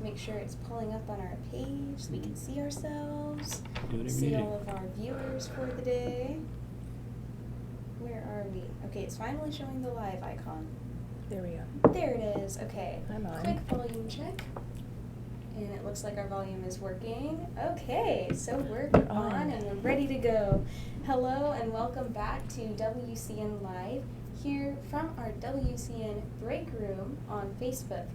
make sure it's pulling up on our page so we can see ourselves, Good see evening. all of our viewers for the day. Where are we? Okay, it's finally showing the live icon. There we go. There it is. Okay. I'm on. Quick volume check. And it looks like our volume is working. Okay, so we're on and we're ready to go. Hello and welcome back to WCN Live here from our WCN break room on Facebook.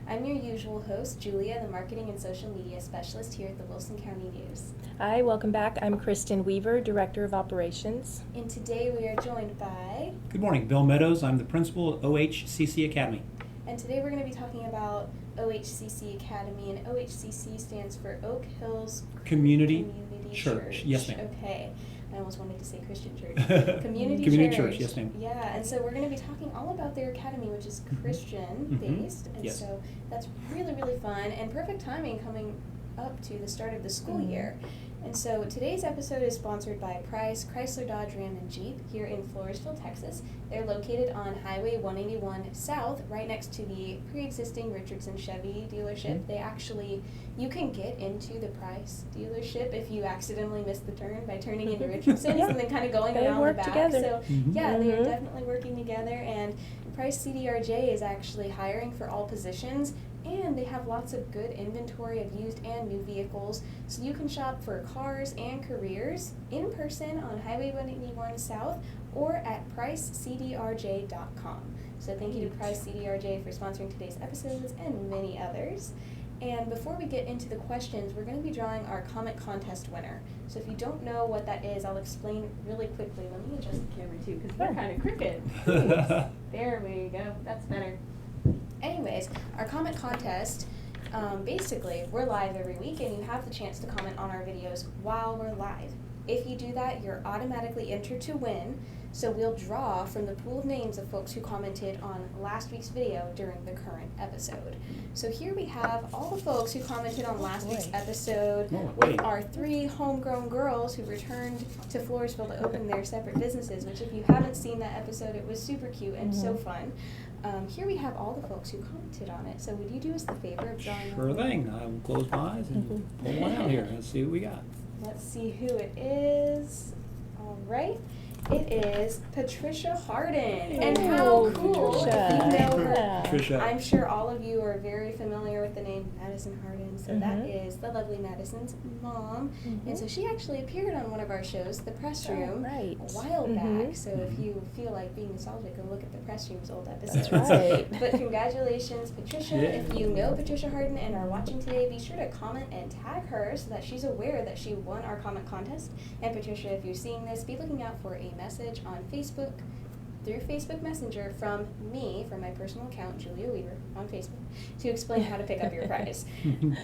I'm your usual host, Julia, the Marketing and Social Media Specialist here at the Wilson County News. Hi, welcome back. I'm Kristen Weaver, Director of Operations. And today we are joined by... Good morning, Bill Meadows. I'm the principal at OHCC Academy. And today we're going to be talking about OHCC Academy, and OHCC stands for Oak Hills Community Church. Yes, ma'am. Okay. I almost wanted to say Christian Church. Community Church, yes, ma'am. Yeah, and so we're going to be talking all about their academy, which is Christian-based. And yes. So that's really, really fun and perfect timing coming up to the start of the school year. And so today's episode is sponsored by Price, Chrysler, Dodge, Ram, and Jeep here in Floresville, Texas. They're located on Highway 181 South, right next to the pre-existing Richardson Chevy dealership. They actually, you can get into the Price dealership if you accidentally missed the turn by turning into Richardson's and then kind of going They around the work back. together. So yeah, they are definitely working together, and Price CDRJ is actually hiring for all positions. And they have lots of good inventory of used and new vehicles, so you can shop for cars and careers in person on Highway 181 South or at pricecdrj.com. So thank you to Price CDRJ for sponsoring today's episodes and many others. And before we get into the questions, we're going to be drawing our comment contest winner. So if you don't know what that is, I'll explain really quickly. Let me adjust the camera too, because they're kind of crooked. There we go. That's better. Anyways, our comment contest, basically, we're live every week, and you have the chance to comment on our videos while we're live. If you do that, you're automatically entered to win, so we'll draw from the pool of names of folks who commented on last week's video during the current episode. So here we have all the folks who commented on last week's episode with our 3 homegrown girls who returned to Floresville to open their separate businesses, which if you haven't seen that episode, it was super cute and so fun. Here we have all the folks who commented on it. So would you do us the favor of drawing? Sure thing. I will close my eyes and pull one out here. Let's see what we got. Let's see who it is. All right. It is Patricia Harden. And how cool. Patricia. If you know her. Yeah. Patricia. I'm sure all of you are very familiar with the name Madison Harden. So that is the lovely Madison's mom. And so she actually appeared on one of our shows, The Press Room, a while back. So if you feel like being nostalgic, go look at The Press Room's old episodes. That's right. But congratulations, Patricia. Yeah. If you know Patricia Harden and are watching today, be sure to comment and tag her so that she's aware that she won our comment contest. And Patricia, if you're seeing this, be looking out for a message on Facebook through Facebook Messenger from me, from my personal account, Julia Weaver, on Facebook, to explain how to pick up your prize.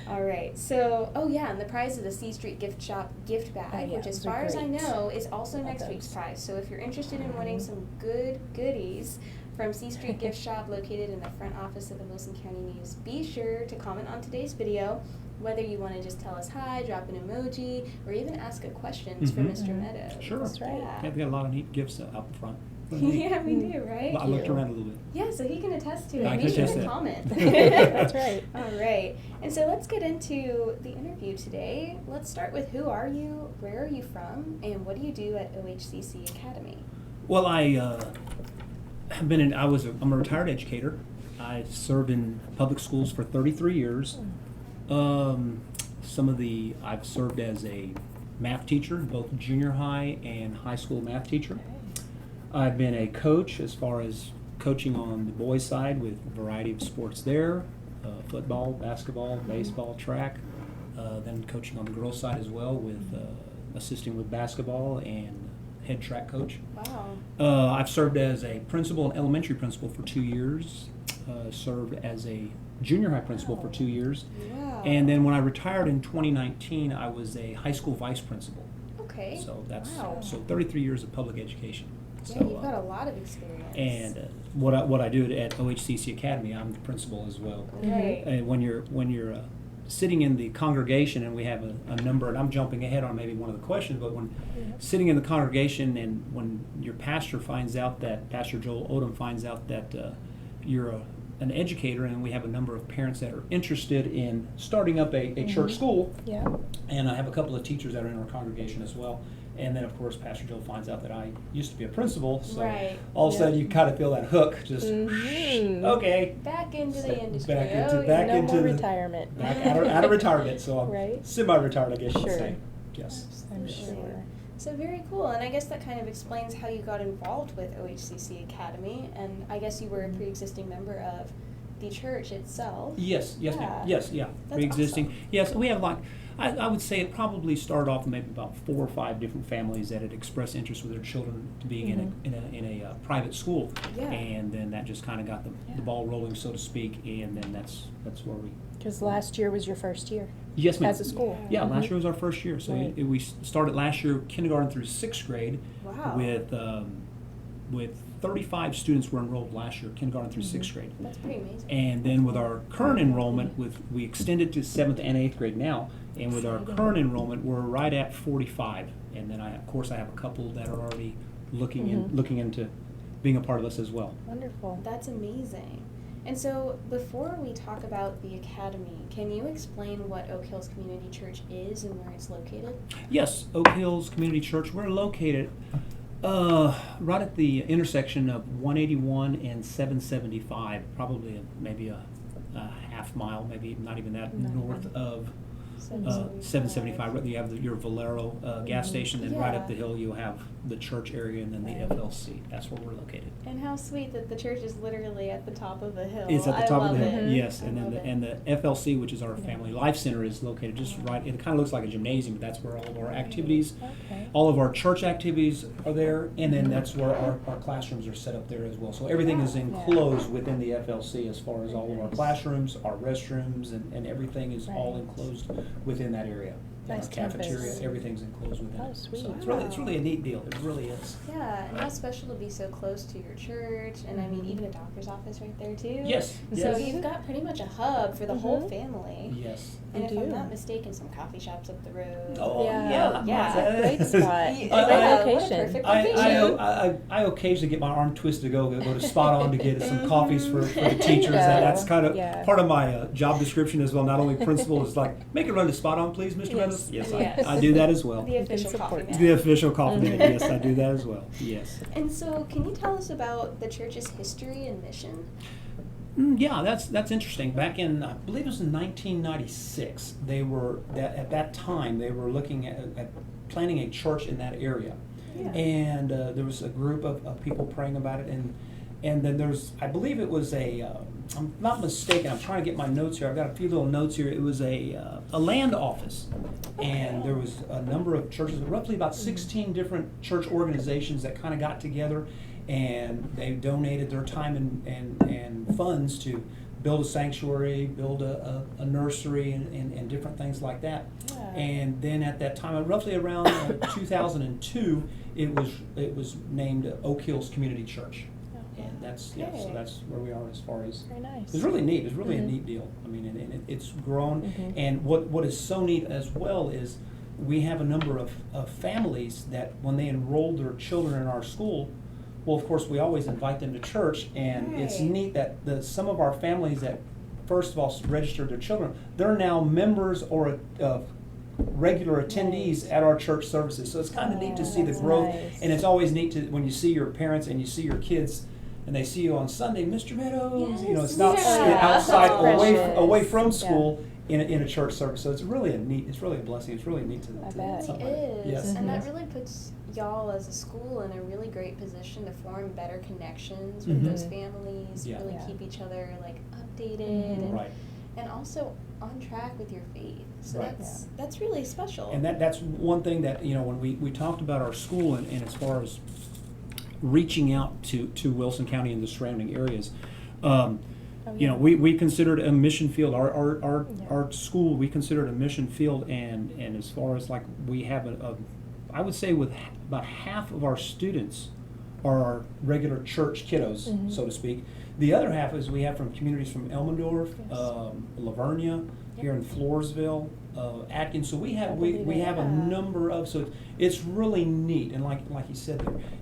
All right. So, and the prize is a C Street Gift Shop gift bag, which as far as I know is also next week's prize. So if you're interested in winning some good goodies from C Street Gift Shop located in the front office of the Wilson County News, be sure to comment on today's video, whether you want to just tell us hi, drop an emoji, or even ask a question for Mr. Meadows. Sure. That's right. Yeah, we got a lot of neat gifts out in front. Yeah, we do, right? Well, I looked around a little bit. Yeah, so he can attest to it. I Be can sure attest to to that. comment. That's right. All right. And so let's get into the interview today. Let's start with who are you, where are you from, and what do you do at OHCC Academy? Well, I'm a retired educator. I served in public schools for 33 years. I've served as a math teacher, both junior high and high school math teacher. I've been a coach as far as coaching on the boys' side with a variety of sports there, football, basketball, baseball, track. Then coaching on the girls' side as well with assisting with basketball and head track coach. Wow. I've served as a principal and elementary principal for 2 years, served as a junior high principal for 2 years. Wow. And then when I retired in 2019, I was a high school vice principal. Okay. So that's wow. so 33 years of public education. Yeah, So, you've got a lot of experience. And what I do at OHCC Academy, I'm the principal as well. Right. And when you're sitting in the congregation, and we have a number, and I'm jumping ahead on maybe one of the questions, but when sitting in the congregation and when your pastor finds out that, Pastor Joel Odom finds out that you're an educator, and we have a number of parents that are interested in starting up a church school. Yeah. And I have a couple of teachers that are in our congregation as well. And then, of course, Pastor Joe finds out that I used to be a principal, so Right. all of a sudden you kind of feel that hook, just okay, Back into the industry. back into Oh, yeah. back No into more the retirement. back out of retirement. So I'm Right. semi-retired, I guess you could Sure. say. Yes. I'm Absolutely. sure. So very cool, and I guess that kind of explains how you got involved with OHCC Academy, and I guess you were a pre-existing member of the church itself. Yes, yes, Yeah. ma'am. Yes, yeah. That's Pre-existing. awesome. Yes, we have like, I would say it probably started off with maybe about 4 or 5 different families that had expressed interest with their children to being in a private school. Yeah. And then that just kind of got the ball rolling, so to speak, and then that's where we. Because last year was your first year Yes, ma'am. as a school. Yeah, Mhm. last year was our first year. So Right. we started last year kindergarten through 6th grade Wow. with 35 students were enrolled last year, kindergarten through 6th grade. That's pretty amazing. And then with our current enrollment, we extended to 7th and 8th grade now, and with our current enrollment, we're right at 45. And then of course I have a couple that are already looking into being a part of us as well. Wonderful. That's amazing. And so, before we talk about the academy, can you explain what Oak Hills Community Church is and where it's located? Yes, Oak Hills Community Church. We're located right at the intersection of 181 and 775, probably maybe a half mile, maybe not even that, north of 775. You have your Valero gas station, then right up the hill you'll have the church area and then the FLC. That's where we're located. And how sweet that the church is literally at the top of a hill. It's at the top of the hill, it. yes. I And love then it. the FLC, which is our Family Life Center, is located just right. It kind of looks like a gymnasium, but that's where all of our activities, Okay. all of our church activities are there, and then that's where our classrooms are set up there as well. So everything is enclosed within the FLC as far as all of our classrooms, our restrooms, and everything is all Right. enclosed within that area. Nice Our cafeteria, campus. everything's enclosed within Oh, it. sweet. So it's really a neat deal. It really is. Yeah, and how special to be so close to your church, and I mean, even a doctor's office right there too. Yes, So yes. you've got pretty much a hub for the whole family. Yes. And You if I'm do. not mistaken, some coffee shops up the road. Oh, Yeah. Yeah. Great spot. Yeah, Great what a location. perfect I location. occasionally get my arm twisted to go to Spot On to get some coffees for the teachers. That's kind of part of my job description as well. Not only principal is like, make it run to Spot On, please, Mr. Meadows. Yes, Yes. I do that as well. The official support coffee that. man. The official coffee minute. Yes, I do that as well. Yes. And so, can you tell us about the church's history and mission? Yeah, that's interesting. Back in, I believe it was in 1996, at that time they were looking at planning a church in that area, Yeah. and there was a group of people praying about it, and then there's, I believe it was I'm not mistaken, I'm trying to get my notes here. I've got a few little notes here. It was a land office, and there was a number of churches, roughly about 16 different church organizations that kind of got together, and they donated their time and funds to build a sanctuary, build a nursery, and different things like that. Yeah. And then at that time, roughly around 2002, it was named Oak Hills Community Church. And that's so Okay. that's where we are as far as. Very nice. It's really neat. It's really a neat deal. I mean, and it's grown. And what is so neat as well is we have a number of families that when they enroll their children in our school, well, of course, we always invite them to church, and it's Right. neat that some of our families that first of all registered their children, they're now members or regular attendees at our church services. So it's kind of neat to see the that's growth, nice. and it's always neat to when you see your parents and you see your kids. And they see you on Sunday, Mr. Meadows. You know, it's not Yeah. outside That's precious. away from Yeah. school in a church service. So it's really it's really a blessing. It's really neat to I It bet. something really like that. is, Yes. and that really puts y'all as a school in a really great position to form better connections with those families, Yeah. really Yeah. keep each other like updated and, Right. and also on track with your faith. So Right. that's really special. And that's one thing that, when we talked about our school and as far as reaching out to Wilson County and the surrounding areas, we considered a mission field. Our school, we considered a mission field, and as far as like we have I would say with about half of our students are our regular church kiddos, so to speak. The other half is we have from communities from Elmendorf, Lavernia, here in Floresville, Atkins. So we have a number of, so it's really neat. And like you said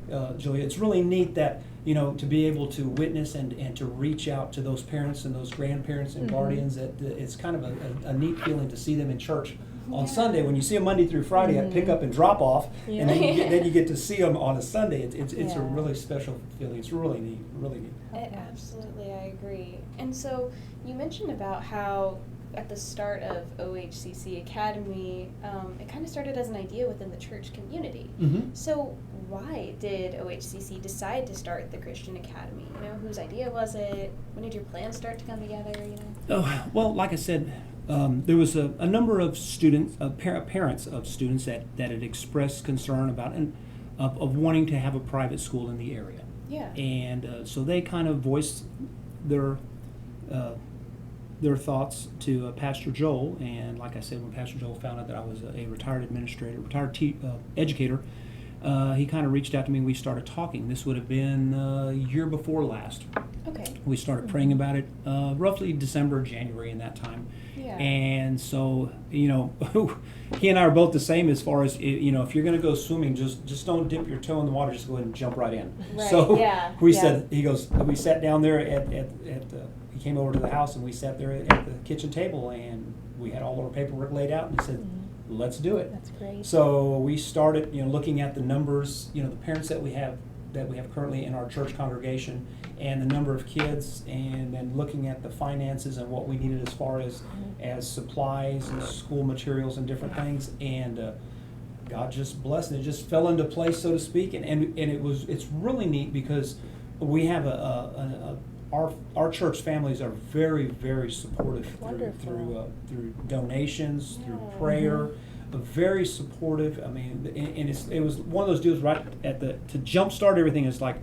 there, Julia, it's really neat that to be able to witness and to reach out to those parents and those grandparents and guardians, that it's kind of a neat feeling to see them in church on Sunday. When you see them Monday through Friday at pick up and drop off, and then you get to see them on a Sunday. It's a really special feeling. It's really neat, really neat. Absolutely, I agree. And so you mentioned about how at the start of OHCC Academy, it kind of started as an idea within the church community. So why did OHCC decide to start the Christian Academy? Whose idea was it? When did your plans start to come together? Oh, well, like I said, there was a number of students, parents of students that had expressed concern about of wanting to have a private school in the area. Yeah. And so they kind of voiced their thoughts to Pastor Joel. And like I said, when Pastor Joel found out that I was a retired educator, he kind of reached out to me and we started talking. This would have been a year before last. Okay. We started praying about it roughly December, January in that time. Yeah. And so, he and I are both the same as far as, if you're going to go swimming, just don't dip your toe in the water, just go ahead and jump right in. Right. So we sat down there he came over to the house and we sat there at the kitchen table and we had all our paperwork laid out and he said, let's do it. That's great. So we started, looking at the numbers, the parents that we have currently in our church congregation and the number of kids, and then looking at the finances and what we needed as far as supplies and school materials and different things, and God just blessed it. It just fell into place, so to speak, and it's really neat because we have our church families are very, very supportive through donations, through prayer. Very supportive. I mean, and it was one of those deals right to jumpstart everything. Is like,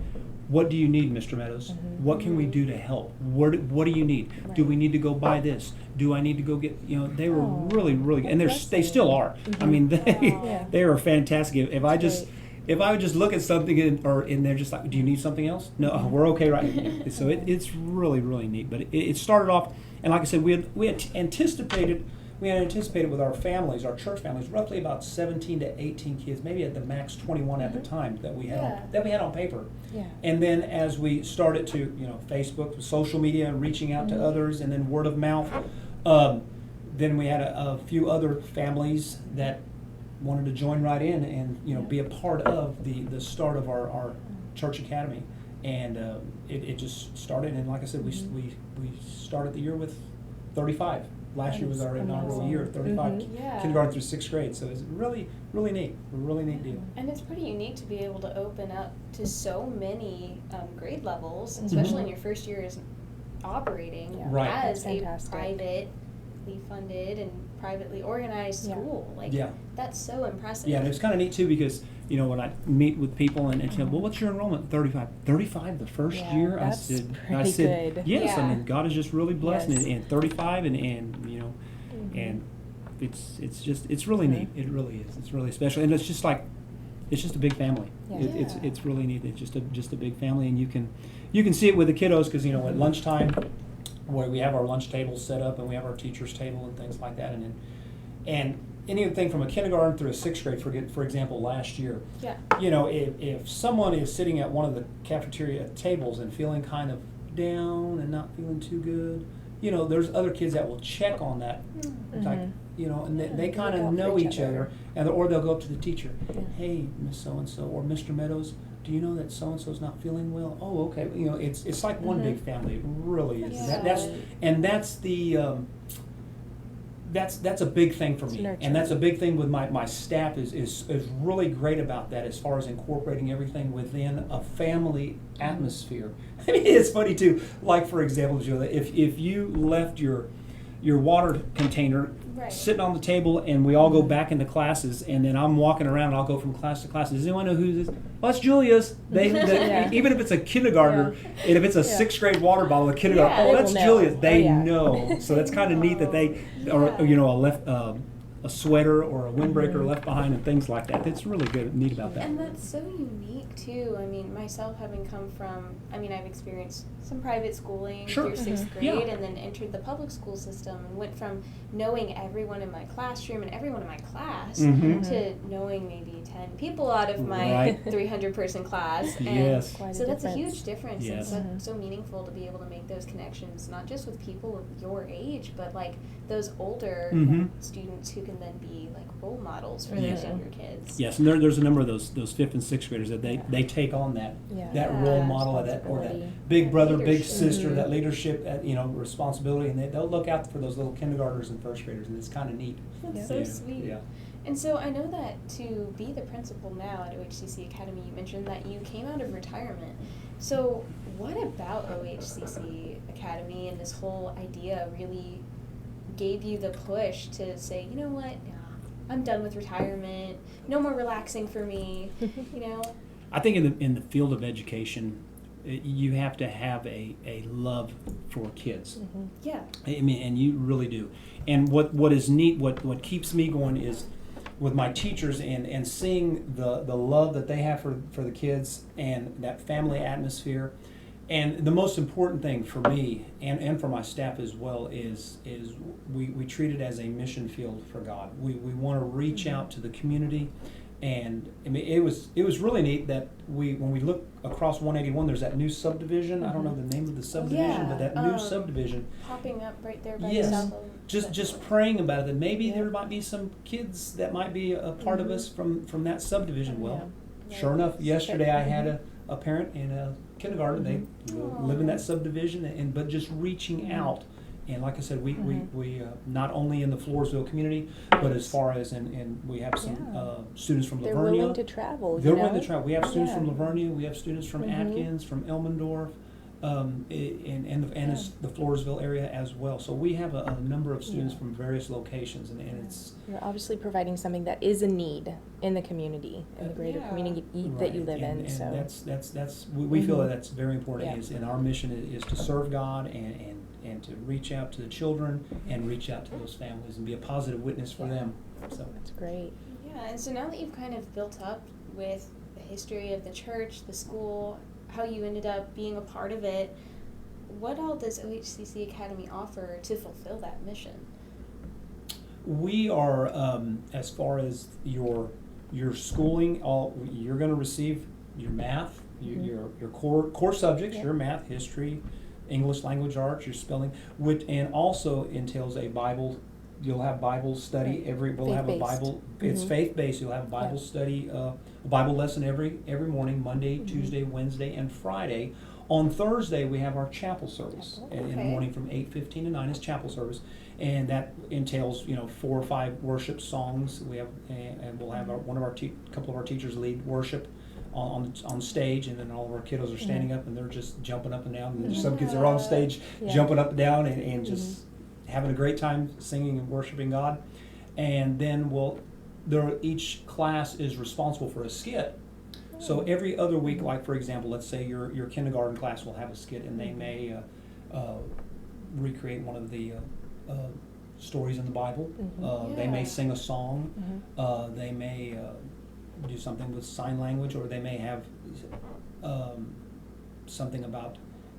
what do you need, Mr. Meadows? What can we do to help? What do you need? Right. Do we need to go buy this? Do I need to go get? They were really, really, and they still are. I mean, they are fantastic. If I would just look at something and they're just like, do you need something else? No, we're okay right now. So it's really, really neat. But it started off, and like I said, we had anticipated with our families, our church families, roughly about 17 to 18 kids, maybe at the max 21 at the time that we had on paper. Yeah. And then as we started to, Facebook, social media, and reaching out to others, and then word of mouth, then we had a few other families that wanted to join right in and be a part of the start of our church academy. And it just started, and like I said, we started the year with 35. Last year was our inaugural year, 35 kindergarten through 6th grade. So it's really, really neat, a really neat deal. And it's pretty unique to be able to open up to so many grade levels, especially in your first year as operating as a privately funded and privately organized school. That's so impressive. Yeah, and it's kind of neat too because, when I meet with people and say, well, what's your enrollment? 35. 35 the first year? I said, good. yes. Yeah. I mean, God is just really blessing Yes. and 35 and it's really neat. It really is. It's really special. And it's just a big family. Yeah. It's really neat. It's just a big family, and you can see it with the kiddos because, at lunchtime, where we have our lunch tables set up and we have our teacher's table and things like that, and anything from a kindergarten through a 6th grade, for example, last year. Yeah. If someone is sitting at one of the cafeteria tables and feeling kind of down and not feeling too good, there's other kids that will check on that, like, and they kind of know each other, or they'll go up to the teacher, hey, Miss So-and-so, or Mr. Meadows, do you know that so-and-so's not feeling well? Oh, okay. It's like one big family. It really is. Yeah. That's a big thing for me, nurturing. and that's a big thing with my staff is really great about that as far as incorporating everything within a family atmosphere. I mean, it's funny too. Like, for example, Julia, if you left your water container sitting on the table and we all go back into classes, and then I'm walking around and I'll go from class to class. Does anyone know who this is? Well, that's Julia's. Even if it's a kindergartner, and if it's a 6th grade water bottle, a kindergartner, that's Julia's. They know. So that's kind of neat that they are, a sweater or a windbreaker left behind and things like that. It's really good, neat about that. And that's so unique too. I mean, myself having come from, I've experienced some private schooling Sure. through 6th grade Yeah. and then entered the public school system and went from knowing everyone in my classroom and everyone in my class Mhm. to knowing maybe 10 people out of my Right. 300 person class. And Yes. Quite a so that's a difference. huge difference. Yes. And so meaningful to be able to make those connections, not just with people of your age, but like those older Mhm. students who can then be like role models for Yes. those younger kids. Yes, and there's a number of those 5th and 6th graders that they take on that role Yeah. model or that Responsibility. big brother, big Leadership. sister, Mhm. that leadership, responsibility, and they'll look out for those little kindergartners and 1st graders, and it's kind of neat. That's Yeah. so sweet. Yeah. And so I know that to be the principal now at OHCC Academy, you mentioned that you came out of retirement. So what about OHCC Academy and this whole idea really gave you the push to say, you know what, nah, I'm done with retirement, no more relaxing for me, you know? I think in the field of education, you have to have a love for kids. Mhm. Yeah. I mean, and you really do. And what is neat, what keeps me going is with my teachers and seeing the love that they have for the kids and that family atmosphere. And the most important thing for me and for my staff as well is we treat it as a mission field for God. We want to reach out to the community. And I mean, it was really neat that when we look across 181, there's that new subdivision. I don't know the name of the subdivision, but that new subdivision. Popping up right there by Yes. the south of Just praying about it, that maybe Yeah. there might be some kids that might be a part of us from that subdivision. Well, Yeah. sure enough, yesterday I had a parent in a kindergarten. They Aw. live in that subdivision, but just reaching out. And like I said, we not only in the Floresville community, but as far as and we have some Yeah. students from They're Lavernia. willing to travel. They're you know? willing to travel. We have students Yeah. from Lavernia. We have students from Mhm. Atkins, from Elmendorf, and it's the Floresville area as well. So we have a number of students Yeah. from various locations, and it's You're obviously providing something that is a need in the community, in the greater Yeah. community that you right. live in. And So that's we feel Mhm. that that's very important. Yeah. Is and our mission is to serve God and to reach out to the children and reach out to those families and be a positive witness for Yeah. them. So that's great. Yeah, and so now that you've kind of built up with the history of the church, the school, how you ended up being a part of it, what all does OHCC Academy offer to fulfill that mission? we are as far as your schooling, you're going to receive your math, Mhm. your core subjects, Yeah. your math, history, English language arts, your spelling, and also entails a Bible. You'll have Bible study Right. we'll have a Faith-based. Bible. It's Mhm. faith-based. You'll have a Bible Yeah. study, a Bible lesson every morning, Monday, Mhm. Tuesday, Wednesday, and Friday. On Thursday, we have our chapel service. Chapel. In the Okay. morning from 8:15 to 9 is chapel service, and that entails 4 or 5 worship songs. We have and we'll have couple of our teachers lead worship on stage, and then all of our kiddos are standing up and they're just jumping up and down. And there's some kids that are on stage Yeah. jumping up and down and just having a great time singing and worshiping God. And then each class is responsible for a skit. So every other week, like for example, let's say your kindergarten class will have a skit, and they may recreate one of the stories in the Bible. Mhm. They may Yeah. sing a song. Mhm. They may do something with sign language, or they may have something about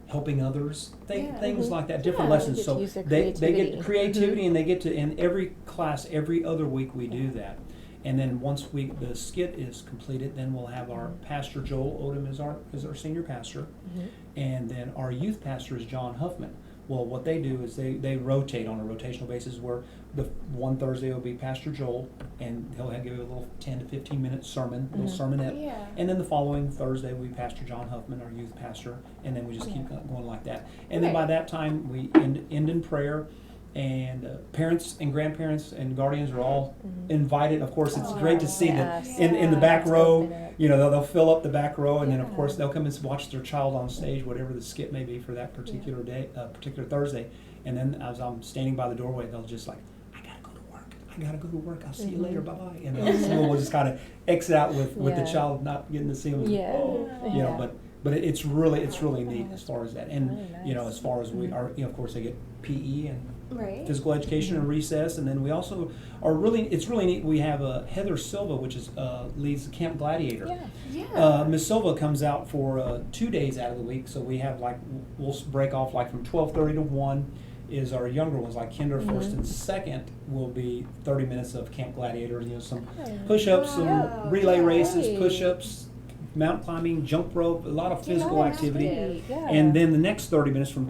helping others, Yeah. things Mhm. like that, different Yeah, lessons. get to So use their they get creativity. creativity, Mhm. and they get to, in every class, every other week we do that. And then once the skit is completed, then we'll have our pastor, Joel Odom is our senior pastor, Mhm. and then our youth pastor is John Huffman. Well, what they do is they rotate on a rotational basis, where the one Thursday will be Pastor Joel, and he'll give you a little 10 to 15 minute sermon, little Mhm. sermonette. Yeah. And then the following Thursday will be Pastor John Huffman, our youth pastor, and then we just keep going like that. And then by Right. that time, we end in prayer, and parents and grandparents and guardians are all Mhm. invited. Of course, it's great to see that Yes. in the back Yeah. row, Open it. they'll fill up the back row, and then of Yeah. course they'll come and watch their child on stage, whatever the skit may be for that particular day, particular Thursday. And then as I'm standing by the doorway, they'll just like, I gotta go to work. I'll see you later. Mhm. Bye bye. And then we'll just kind of exit out with the Yeah. child not getting to see them. Yeah. Oh, Yeah. but but it's really neat as far as that. And Really you know, nice. as far as we are, you know, of course they get PE and Right. physical education and recess, and then we also are really, it's really neat. We have Heather Silva, which is leads Camp Gladiator. Yeah. Yeah. Miss Silva comes out for 2 days out of the week, so we have like we'll break off like from 12:30 to 1 is our younger ones, like kinder first and second will be 30 minutes of Camp Gladiator, you know, some push-ups, some Wow. relay races, Great. push-ups, mountain climbing, jump rope, a lot of physical Yeah, activity. active. Yeah. And then the next 30 minutes from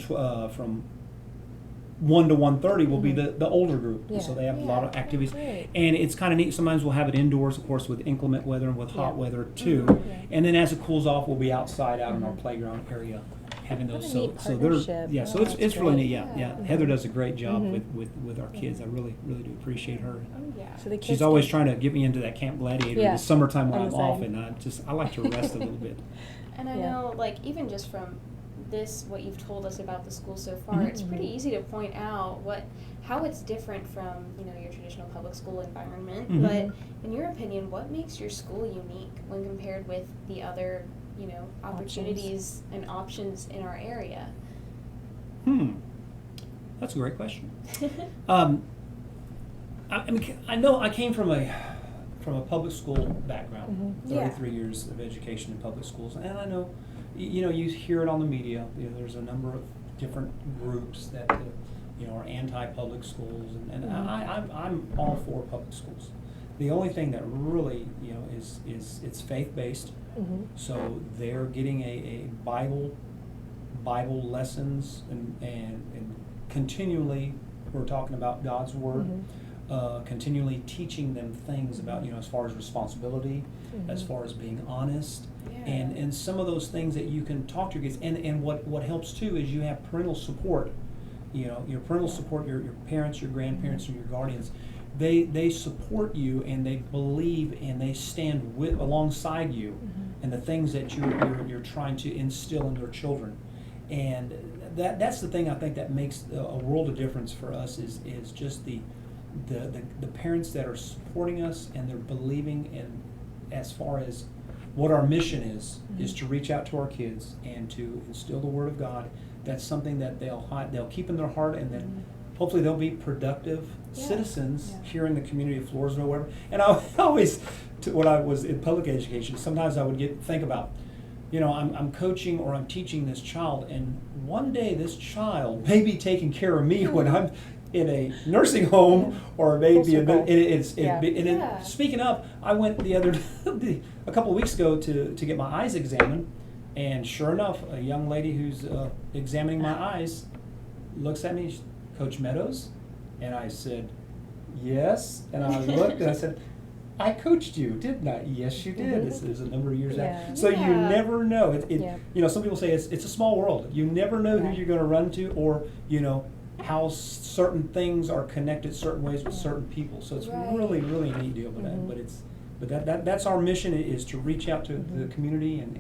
1 to 1:30 will be the older group. Yeah. So they have a lot of Yeah. activities. Great. And it's kind of neat. Sometimes we'll have it indoors, of course, with inclement weather and with hot Yeah. weather too. Mhm. And then as it cools off, we'll be outside out in our playground area having What those. a neat So partnership. yeah, so Oh, it's that's really great. neat. Yeah, Yeah. Heather does a great job Mhm. with our kids. I really do appreciate her. Oh, yeah. So the kids She's always get- trying to get me into that Camp Gladiator in Yeah. the summertime when On I'm the off, side. and I like to rest a little bit. And I Yeah. know, like, even just from this, what you've told us about the school so far, Mhm. it's pretty easy to point out how it's different from, you know, your traditional public school environment. Mhm. But in your opinion, what makes your school unique when compared with the other, you know, opportunities and options in our area? That's a great question. I mean, I know I came from a public school background, Mhm. Yeah. 33 years of education in public schools, and I know, you know, you hear it on the media. You know, there's a number of different groups that you know are anti-public schools, and I'm all for public schools. The only thing that really, you know, is it's faith-based, Mhm. so they're getting a Bible lessons and continually we're talking about God's word. Continually teaching them things about, you know, as far as responsibility, as far as being honest, Yeah. and some of those things that you can talk to your kids. And what helps too is you have parental support. You know, your parental support, your parents, your grandparents, and your guardians. They support you and they believe and they stand alongside you, and the things that you're trying to instill in their children. And that's the thing I think that makes a world of difference for us is just the parents that are supporting us and they're believing in as far as what our mission is to reach out to our kids and to instill the Word of God. That's something that they'll keep in their heart, and then hopefully they'll be productive citizens here in the community of Floresville, wherever. And I always, when I was in public education, sometimes I would think about, you know, I'm coaching or I'm teaching this child, and one day this child may be taking care of me when I'm in a nursing home, or maybe Yeah. speaking of, I went a couple of weeks ago to get my eyes examined, and sure enough, a young lady who's examining my eyes looks at me, Coach Meadows, and I said, yes, and I looked and I said, I coached you, didn't I? Yes, you did. This is a number of years out. So you Yeah. never know. Yeah. You know, some people say it's a small world. You never know who Right. you're going to run to, or you know how certain things are connected certain ways with certain people. So it's Right. really a neat deal. But that's our mission, is to reach out to the community and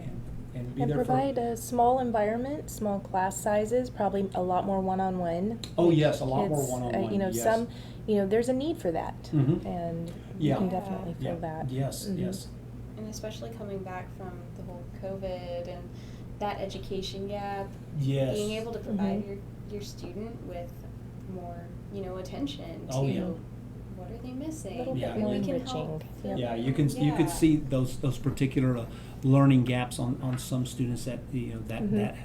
be And there provide for. a small environment, small class sizes, probably a lot more one-on-one. Oh yes, a lot more Kids, one-on-one. you know, yes. there's a need for that, Mhm. and Yeah. you can definitely Yeah. feel that. Yes. Mhm. Yes. And especially coming back from the whole COVID and that education gap, Yes. being able to provide your student with more, you know, attention to Oh, yeah. what are they missing, A little Yeah. bit more we can enriching. help fill Yeah, them. you could Yeah. see those particular learning gaps on some students that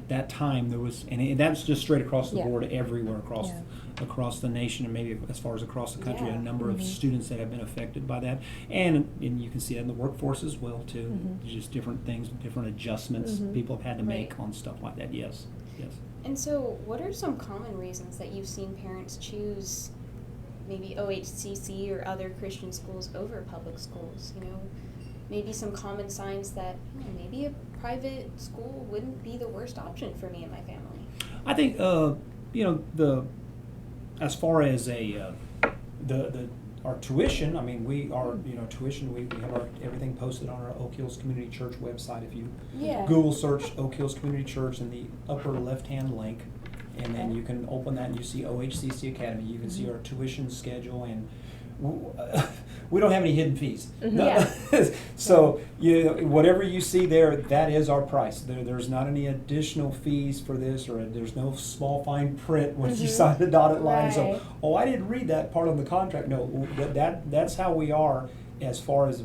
that time there was, and that's just straight across the Yeah. board everywhere across Yeah. across the nation, and maybe as far as across the country, Yeah. a number of students that have been affected by that, and you can see that in the workforce as well too. Just different things, different adjustments people have had to make Right. on stuff like that. Yes. And so, what are some common reasons that you've seen parents choose maybe OHCC or other Christian schools over public schools? You know, maybe some common signs that maybe a private school wouldn't be the worst option for me and my family. I think you know, as far as our tuition, I mean, tuition, we have everything posted on our Oak Hills Community Church website. If you Yeah. Google search Oak Hills Community Church in the upper left-hand link, and then you can open that and you see OHCC Academy. You can see our tuition schedule, and we don't have any hidden fees. Mhm. Yeah. So whatever you see there, that is our price. There's not any additional fees for this, or there's no small fine print once you Mhm. sign the dotted line. Right. So, I didn't read that part of the contract. No, that's how we are as far as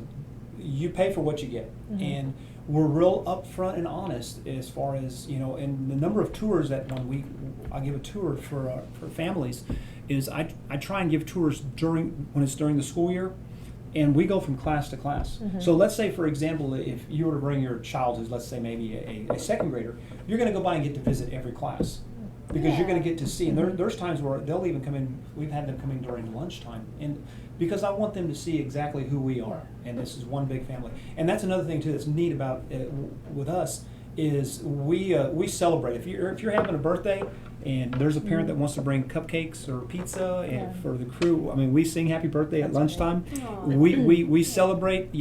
you pay for what you get. Mhm. And we're real upfront and honest as far as, and the number of tours that when I give a tour for families is I try and give tours when it's during the school year, and we go from class to class. Mhm. So let's say, for example, if you were to bring your child who's, let's say, maybe a second grader, you're going to go by and get to visit every class. Because you're Yeah. going to get to see, and there's times where they'll even come in, we've had them come in during lunchtime, and because I want them to see exactly who we are, and this is one big family. And that's another thing too that's neat about with us is we celebrate. If you're having a birthday and there's a parent that wants to bring cupcakes or pizza and Yeah. for the crew, I mean, we sing happy birthday at That's lunchtime. Aw. We celebrate,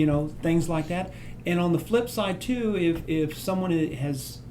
things like that. And on the flip side too, if someone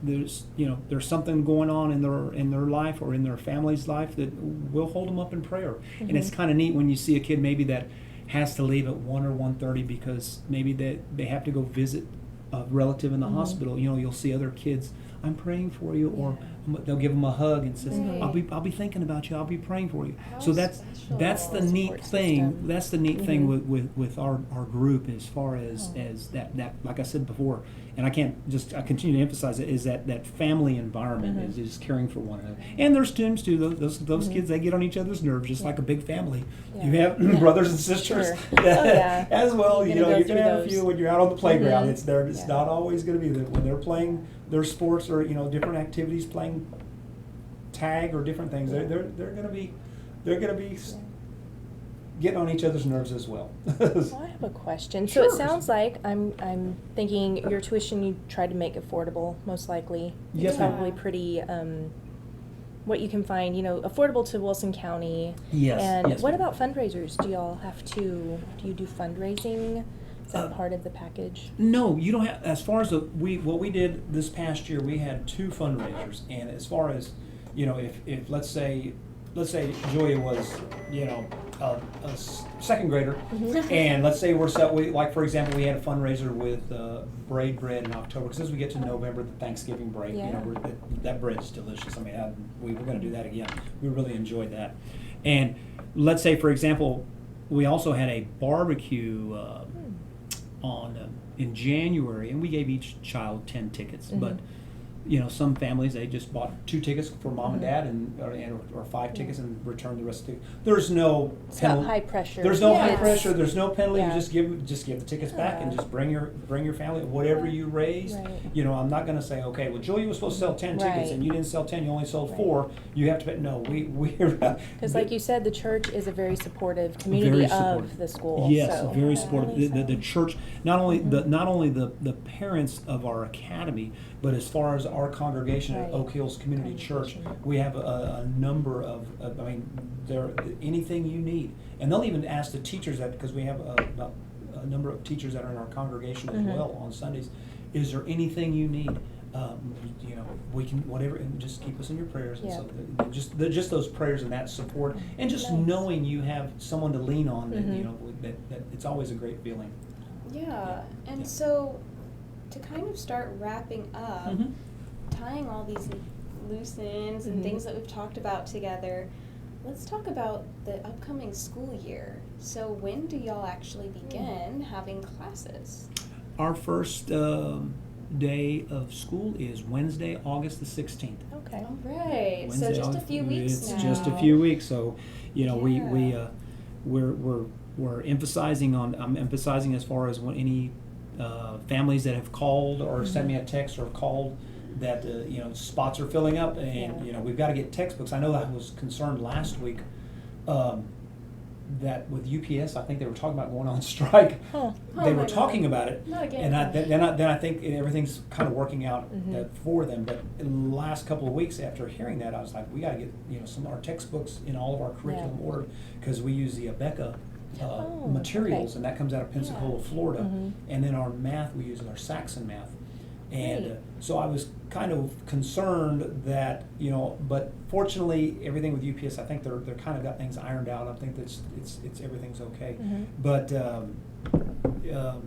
there's something going on in their life or in their family's life, that we'll hold them up in prayer. And it's kind of neat when you see a kid maybe that has to leave at 1 or 1:30 because maybe they have to go visit a relative in the hospital. You'll see other kids, I'm praying for you, or they'll give them a hug and says, Right. I'll be thinking about you, I'll be praying for you. How So that's special. the neat Support thing. system. That's the neat thing Mhm. with our group as far as that like I said before, and I continue to emphasize it, is that family environment Mhm. is caring for one another. And there's teams too. Those kids, they get on each other's nerves just like a big family. Yeah. You have Yeah. brothers and sisters Sure. Oh, yeah. as well. You're You're gonna go gonna through have a those. few when you're out on the playground. Mhm. It's there. It's Yeah. not always going to be there when they're playing their sports or different activities, playing tag or different things. Yeah. They're going to be getting on each other's nerves as well. Well, I have a question. So Sure. it sounds like I'm thinking your tuition you tried to make affordable, most likely. Yes, It's ma'am. probably pretty what you can find, affordable to Wilson County. Yes, And yes, what ma'am. about fundraisers? Do you do fundraising? Is that Uh, part of the package? No, you don't have. As far as what we did this past year, we had 2 fundraisers, and as far as if let's say Julia was a second grader, and let's say for example we had a fundraiser with braid bread in October, because as we get to November, the Thanksgiving break, Yeah. that bread is delicious. I mean, we were going to do that again. We really enjoyed that, and let's say for example, we also had a barbecue in January, and we gave each child 10 tickets. Mhm. But some families, they just bought 2 tickets for mom and Mhm. dad, or 5 tickets and returned the rest of it. There's no It's not high pressure. There's no high Yes. pressure. There's no penalty. Yeah. You just give the tickets back and Yeah. just bring your family. Whatever you raise, Right. I'm not going to say, okay, well, Julia was supposed to sell 10 tickets Right. and you didn't sell 10. You only sold Right. 4. You have to pay. No, we're Because like you said, the church is a very supportive community Very supportive. of the school. Yes, so. very Yeah, supportive. really The so. church, not only Mhm. the parents of our academy, but as far as our congregation at Right. Oak Hills Community Church, Congregation. we have a number of anything you need, and they'll even ask the teachers that, because we have about a number of teachers that are in our congregation as Mhm. well on Sundays. Is there anything you need? We can whatever, and just keep us in your prayers. And Yeah. so just those prayers and that support, and just Nice. knowing you have someone to lean on, and, Mhm. that it's always a great feeling. Yeah, and Yeah. so to kind of start wrapping up, Mhm. tying all these loose ends and Mhm. things that we've talked about together, let's talk about the upcoming school year. So when do y'all actually begin having classes? Our first day of school is Wednesday, August the 16th. Okay. All right, so Wednesday, just a few weeks It's now. just a few weeks, so Yeah. we're emphasizing on. I'm emphasizing as far as any families that have called or sent me a text or called that spots are filling up, and Yeah. we've got to get textbooks. I know I was concerned last week that with UPS, I think they were talking about going on strike. Huh. Oh They my were talking God. about it. Not again. And then I think everything's kind of working out Mhm. for them. But in the last couple of weeks after hearing that, I was like, we got to get some of our textbooks in all of our curriculum ordered, because we use the ABECA Oh, materials, okay. and that comes out of Pensacola, Yeah. Florida. Mhm. And then our math, we use our Saxon math. And Great. so I was kind of concerned that, but fortunately, everything with UPS, I think they're kind of got things ironed out. I think that's it's everything's okay. Mhm. But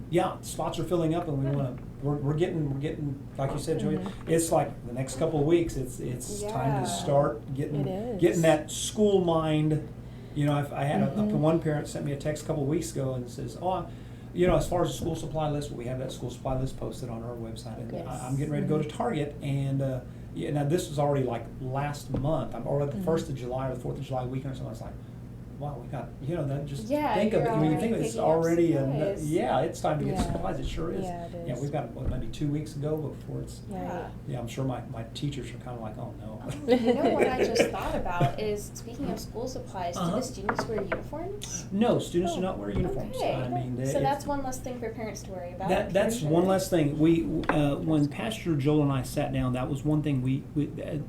yeah, spots are filling up, and we're getting like you said, Julia. Mhm. It's like the next couple of weeks. It's time Yeah. to start It is. getting that school mind. I had Mhm. one parent sent me a text a couple of weeks ago and says, "Oh, as far as the school supply list, we have that school supply list posted on our website, and Yes. I'm getting ready to go to Target, and now this was already like last month. I'm already the Mhm. 1st of July or the 4th of July weekend or something. I was like, wow, we got, that just Yeah, think of you're it. When you already think of it, it's picking up already, supplies. it's time to get Yeah. supplies. It sure is. Yeah, it is. Yeah, we've got maybe 2 weeks ago before it's. Right. Yeah, I'm sure my teachers are kind of like, oh no. You know what I just thought about is, speaking of school supplies, do Uh-huh. the students wear uniforms? No, students do Oh, not wear uniforms. Okay. I mean, So that's one less thing for parents to worry about. That's for one sure. less thing. When Pastor Joel and I sat down, that was one thing we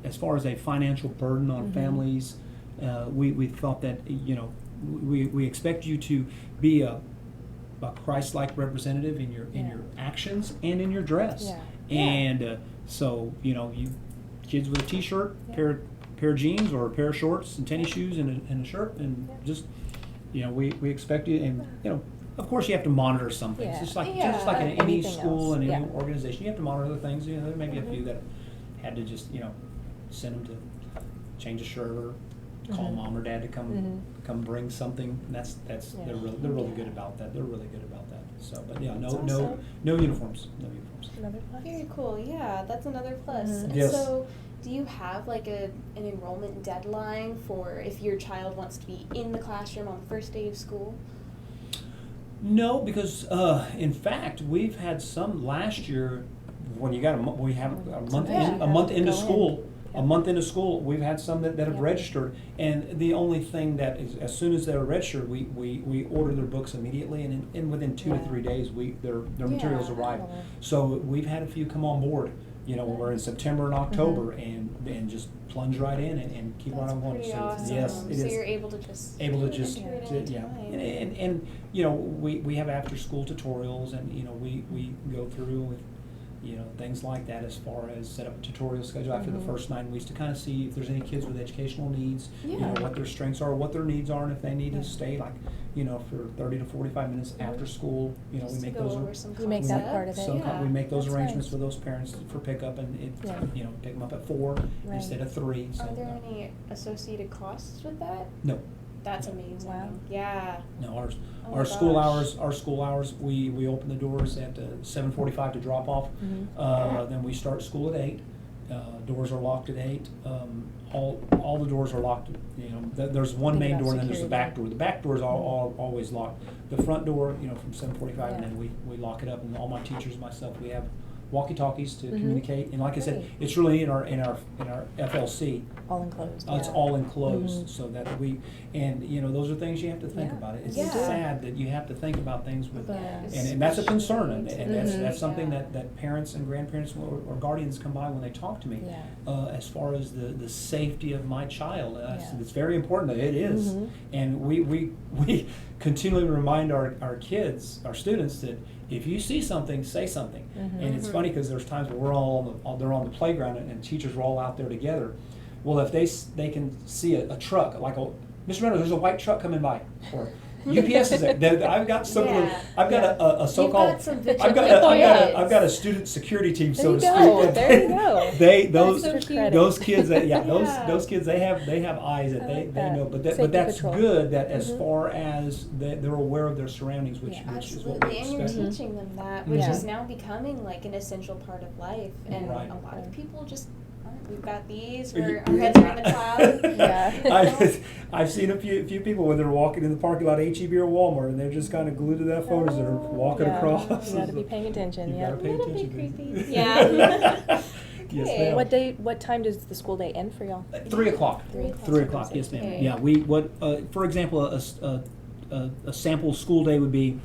as far as a financial burden on Mhm. families, we thought that, we expect you to be a Christ-like representative in your Yeah. actions and in your dress. Yeah. And so, you kids with a t-shirt, Yeah. pair of jeans or a pair of shorts and tennis shoes and a shirt, and Yeah. just, we expect you, and of course you have to monitor some things. Yeah. Just like Yeah. just like in any Anything school else. and any Yeah. organization, you have to monitor the things. There may be a few Mhm. that had to just send them to change a shirt or call Mhm. mom or dad to come Mhm. come bring something. And that's Yeah. they're really good about that. They're really good about that. So, but yeah, That's no awesome. no uniforms, no uniforms. Another plus. Very cool. Yeah, that's another plus. Mhm. And Yes. so, do you have like an enrollment deadline for if your child wants to be in the classroom on the first day of school? No, because in fact we've had some last year when you got we have a month Yeah. a month into Go in. school. Yeah. A month into school, we've had some that have Yeah. registered, and the only thing that is, as soon as they're registered, we order their books immediately, and within 2 to Yeah. 3 days, their materials Yeah. arrive. Oh. So we've had a few come on board, when we're in September and October, Mm-hmm. and just plunge right in and keep right That's on going. pretty So awesome. yes, it so is. you're able to just Able to just enter it to- any yeah, time. and we have after school tutorials, and we go through with things like that, as far as set up a tutorial schedule after Mhm. the first 9 weeks to kind of see if there's any kids with educational needs, Yeah. what their strengths are, what their needs are, and if they need Yeah. to stay for 30 to 45 minutes after school, Just we to make go those. over some You make that part of it. So Yeah. we make those That's arrangements nice. for those parents for pickup, and Yeah. pick them up at 4 Right. instead of 3. So, Are there any associated costs with that? no. That's amazing. Wow. Yeah. No, ours, Oh my our school gosh. hours, we open the doors at 7:45 to drop off. Mhm. Then we start school at 8. Doors are locked at 8. All the doors are locked. There's one Think main about door, and then there's the back security. door. The back door is all always locked. The front door, from 7:45, and Yeah. then we lock it up. And all my teachers, myself, we have walkie-talkies to Mhm. communicate. And like I said, Great. it's really in our FLC. All enclosed. It's yeah. all enclosed, Mhm. so that those are things you have to think Yeah. about. It's Yeah. sad that you have to think about things with, But- and that's a concern, and Mhm. that's something Yeah. that parents and grandparents or guardians come by when they talk to me. Yeah. As far as the safety of my child, Yeah. it's very important. It is, Mhm. and we continually remind our kids, our students, that if you see something, say something. Mhm. And it's Mhm. funny because there's times where they're on the playground, and teachers are all out there together. Well, if they can see a truck, like Mr. Meadows, there's a white truck coming by, or UPS is there. I've got some. Yeah. I've got a You've so-called. got some I've got a student security team, There so you to go. speak. There you go. Those Extra credit. those kids, Yeah. those kids, they have eyes that I they like that. know. But Safety that's patrol. good that as Mhm. far as they're aware of their surroundings, which Yeah. which is what we Absolutely, and you're expect. teaching them that, which Yeah. is now becoming like an essential part of life. And Right. a lot of people just aren't. We've got these. Are you- Our heads are in the cloud. Yeah. I've seen a few people when they're walking in the parking lot of HEB or Walmart, and they're just kind of glued to that phone as they're walking Yeah. across. You gotta be paying attention. You Yeah. gotta pay Little bit attention. creepy. Yeah. Yes, Okay. ma'am. What time does the school day end for y'all? 3 o'clock. 3 o'clock. 3 o'clock. Yes, ma'am. Okay. Yeah. For example, a sample school day would be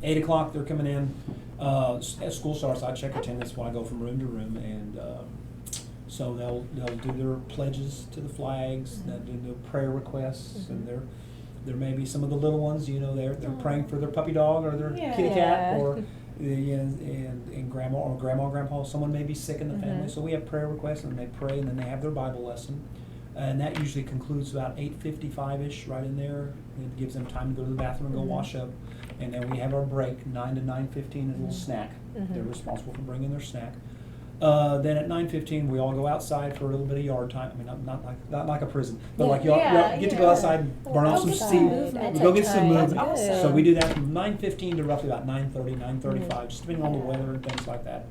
8 o'clock. They're coming in. As school starts, I check attendance when I go from room to room, and so they'll do their pledges to the flags. Mm-hmm. They'll do their prayer requests, and there may be some of the little ones. They're praying for their puppy dog or their kitty cat, Yeah. or and grandma or grandpa, someone may be sick in the family, so we have prayer requests, and they pray, and then they have their Bible lesson. And that usually concludes about 8:55-ish, right in there. It gives them time to go to the bathroom and go wash up. And then we have our break, 9 to 9:15, a little snack. They're responsible for bringing their snack. Then at 9:15, we all go outside for a little bit of yard time. I mean, not like a prison, but like you get to go outside and burn off some steam. Go get some movement. Awesome. So we do that from 9:15 to roughly about 9:30, 9:35, just depending on the weather and things like that.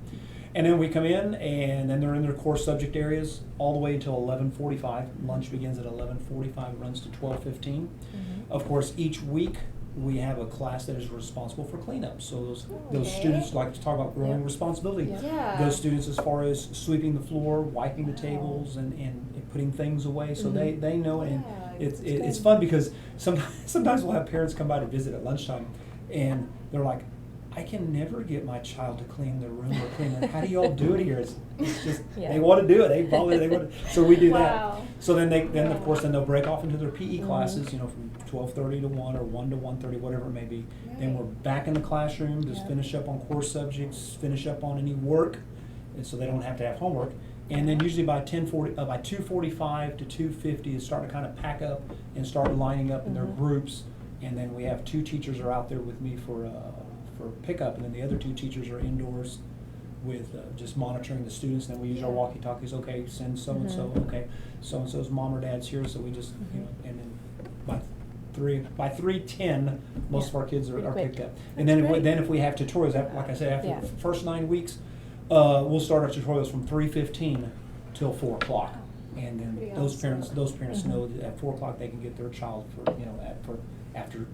And then we come in, and then they're in their core subject areas all the way until 11:45. Lunch begins at 11:45, runs to 12:15. Of course, each week we have a class that is responsible for cleanup. So those students like to talk about growing responsibility. Yeah. Those students, as far as sweeping the floor, wiping the tables, and putting things away, so they know. And it's fun because sometimes we'll have parents come by to visit at lunchtime, and they're like, I can never get my child to clean their room or clean it. How do y'all do it here? It's just they want to do it. They want to. So we do that. So then of course they'll break off into their PE classes, from 12:30 to 1 or 1 to 1:30, whatever it may be. Then we're back in the classroom, just finish up on core subjects, finish up on any work, and so they don't have to have homework. And then usually by 2:45 to 2:50 is starting to kind of pack up and start lining up in their groups. And then we have 2 teachers are out there with me for pickup, and then the other 2 teachers are indoors with just monitoring the students. And then we use our walkie-talkies. Okay, send so and so. Okay, so and so's mom or dad's here. So we just and then by 3:10, most of our kids are picked up. And then if we have tutorials, like I said, after the first 9 weeks, we'll start our tutorials from 3:15 till 4 o'clock. And then those parents know that at 4 o'clock they can get their child for after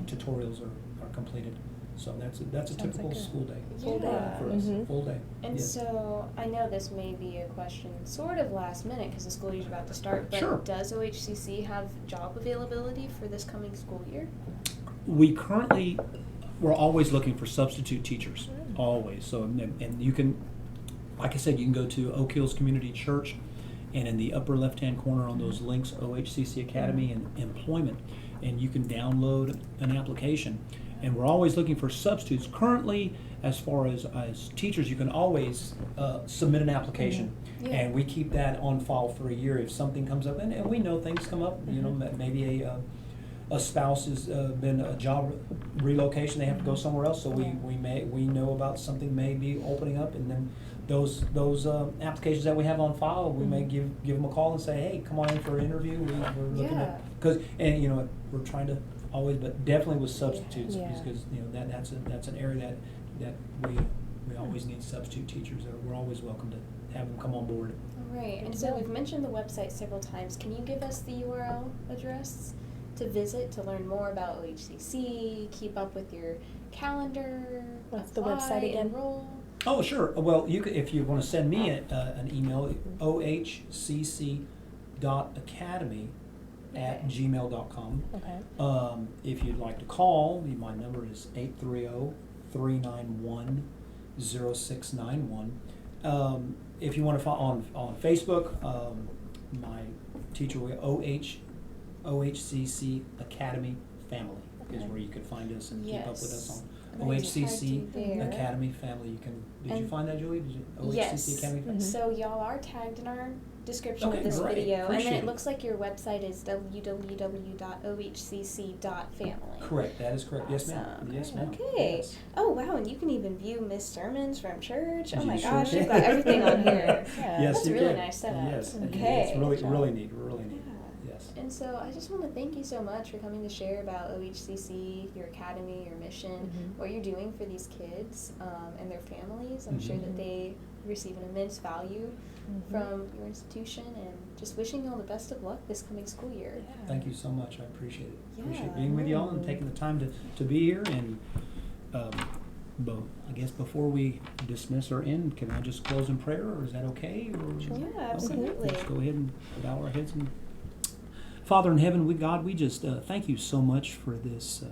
tutorials are completed. So that's a typical school day. Full day. For us. Full day. And so I know this may be a question sort of last minute because the school year is about to start, but does OHCC have job availability for this coming school year? We're always looking for substitute teachers, always. So and you can, like I said, you can go to Oak Hills Community Church, and in the upper left-hand corner on those links, OHCC Academy and Employment, and you can download an application. And we're always looking for substitutes. Currently, as far as teachers, you can always submit an application, and we keep that on file for a year if something comes up. And we know things come up. Maybe a spouse has been a job relocation; they have to go somewhere else. So we know about something may be opening up, and then those applications that we have on file, we may give them a call and say, hey, come on in for an interview. We're looking at we're trying to. Always, but definitely with substitutes because that's an area that we always need substitute teachers. We're always welcome to have them come on board. All right, and so we've mentioned the website several times. Can you give us the URL address to visit to learn more about OHCC, keep up with your calendar? What's the website again? Enroll? Oh, sure. Well, you could, if you want to send me an email, ohcc.academy at gmail.com. Okay. If you'd like to call, my number is 830-391-0691. If you want to follow on Facebook, my teacher OHCC Academy Family is where you could find us and keep up with us on OHCC Academy Family. Did you find that, Julie? OHCC Academy Family? So y'all are tagged in our description of this video, and then it looks like your website is www.ohcc.family. Correct, that is correct. Yes, ma'am. Yes, ma'am. Okay. Yes. Oh, wow, and you can even view Miss sermons from church. Oh my gosh, you've got everything on here. Yes, that's a really nice setup. Yes, okay. It's really neat. Really neat. Yes. And so I just want to thank you so much for coming to share about OHCC, your academy, your mission, what you're doing for these kids and their families. I'm sure that they receive an immense value from your institution, and just wishing you all the best of luck this coming school year. Thank you so much. I appreciate it. Appreciate being with y'all and taking the time to be here. And I guess before we dismiss or end, can I just close in prayer, or is that okay? Or, Yeah, absolutely. Let's go ahead and bow our heads. And Father in heaven, we just thank you so much for this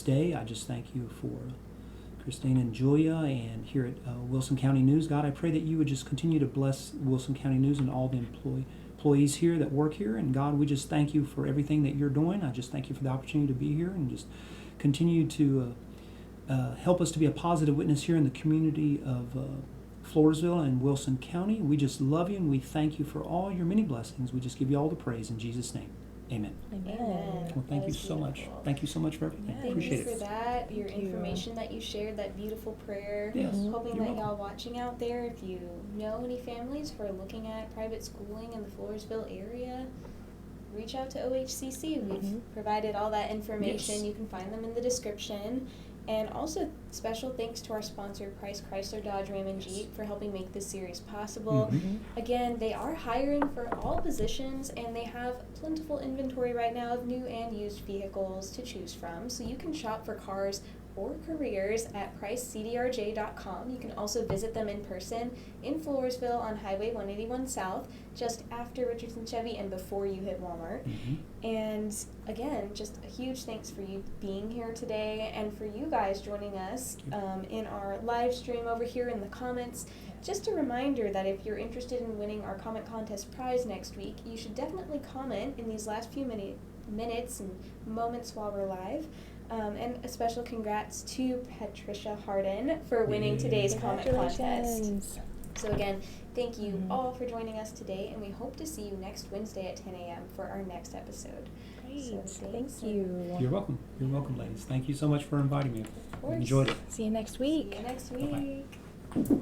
day. I just thank you for Christine and Julia, and here at Wilson County News. God, I pray that you would just continue to bless Wilson County News and all the employees here that work here. And God, we just thank you for everything that you're doing. I just thank you for the opportunity to be here and just continue to help us to be a positive witness here in the community of Floresville and Wilson County. We just love you and we thank you for all your many blessings. We just give you all the praise in Jesus' name. Amen. Amen. Well, thank That you is so much. beautiful. Thank you so much for everything. Yeah. Thank Appreciate you for it. that, your Thank you. information that you shared, that beautiful prayer. Yes. Hoping You're that welcome. y'all watching out there, if you know any families who are looking at private schooling in the Floresville area, reach out to OHCC. We've Mhm. provided all that information. Yes. You can find them in the description. And also, special thanks to our sponsor, Price Chrysler Dodge Ram and Yes. Jeep, for helping make this series possible. Mhm. Again, they are hiring for all positions, and they have plentiful inventory right now of new and used vehicles to choose from. So you can shop for cars or careers at pricecdrj.com. You can also visit them in person in Floresville on Highway 181 South, just after Richardson Chevy and before you hit Walmart. Mhm. And again, just a huge thanks for you being here today and for you guys joining us in our live stream over here in the comments. Just a reminder that if you're interested in winning our comment contest prize next week, you should definitely comment in these last few minutes and moments while we're live. And a special congrats to Patricia Harden for winning today's comment contest. Congratulations. So again, thank you Mhm. all for joining us today, and we hope to see you next Wednesday at 10 a.m. for our next episode. Great. So Thank thanks, you. You're welcome. You're welcome, ladies. Thank you so much for inviting me. Of course. Enjoyed it. See you next See week. you next Bye-bye. week.